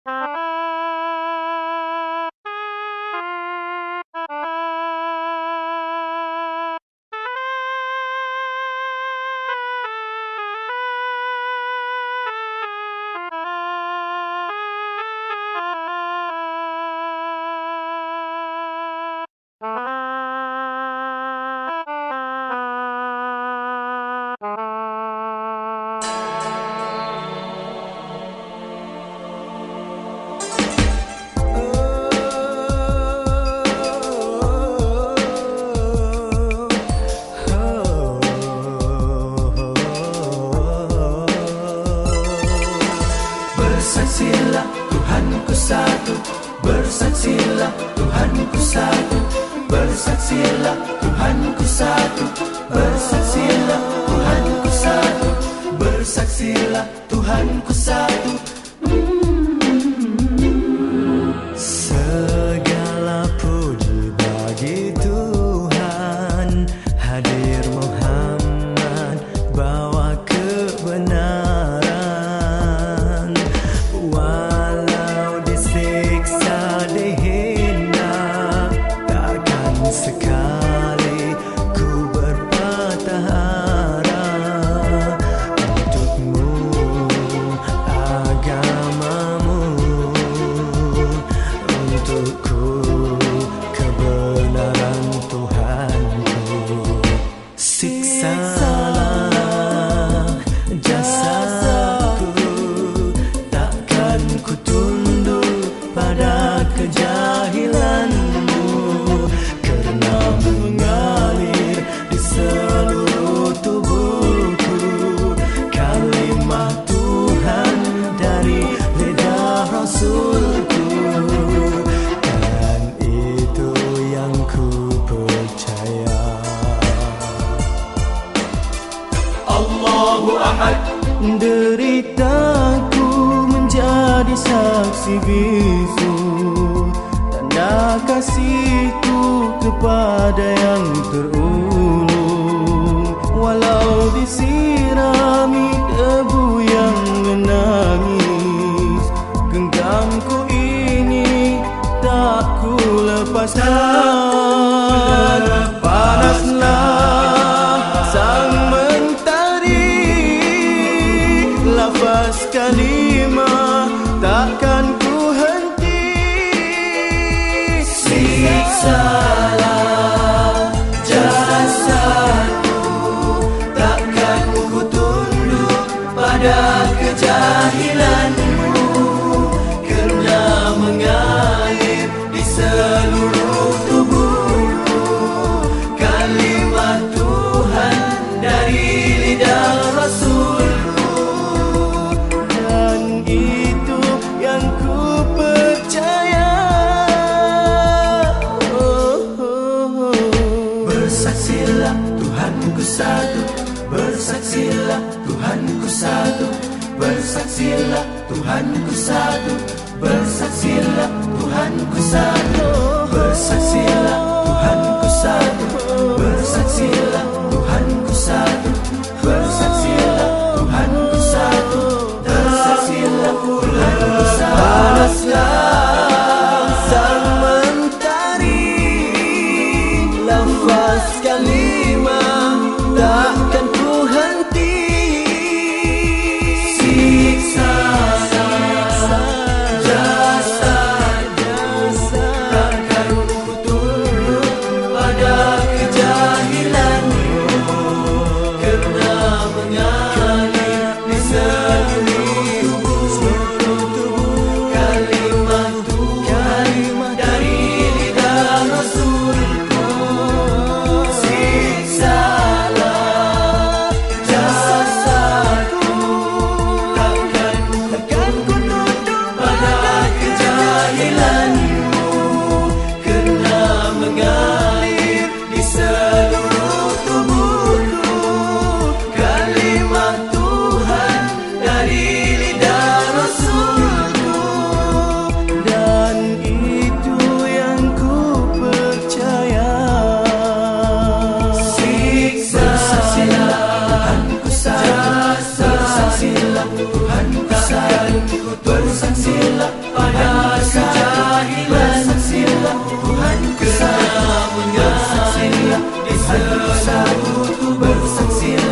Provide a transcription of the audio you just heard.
Bersaksilah Tuhanku satu, bersaksilah Tuhanku satu, bersaksilah Tuhanku satu, bersaksilah Tuhanku satu, bersaksilah Tuhanku satu. Segala puji bagi Tuhan, hadir Muhammad bawa kebenaran. Walau disiksa dihina, takkan sekali ku berpatah arah untukmu, agamamu, untukku kebenaran Tuhanku. Siksalah jasadku, takkan ku tunduk pada kejahilanmu, kerana mengalir di seluruh tubuhku kalimah Tuhan dari lidah Rasulku, dan itu yang ku percaya. Allahu Ahad. Deritaku menjadi saksi bisu, tanda kasihku kepada yang terulung. Walau disirami debu yang menangis, genggamku ini tak ku lepaskan. Panaslah sang mentari, lafaz kalimah takkan ku henti. Siksalah jasadku, takkan ku tunduk pada kejahilanmu, kerana mengalir di seluruh tubuhku kalimah Tuhan dari lidah Rasulku, dan itu yang ku percaya. Bersaksilah Tuhanku satu, bersaksilah Tuhanku satu, bersaksilah Tuhanku satu, bersaksilah Tuhanku satu, bersaksilah Tuhanku satu, bersaksilah Tuhanku satu, bersaksilah Tuhanku satu, bersaksilah Tuhanku satu. Panaslah sang mentari, lafaz kalimah takkan ku henti. Siksalah jasad, takkan ku tunduk pada bersaksilah pada kejahilan, bersaksilah Tuhanku satu, bersaksilah di seluruh bersaksilah.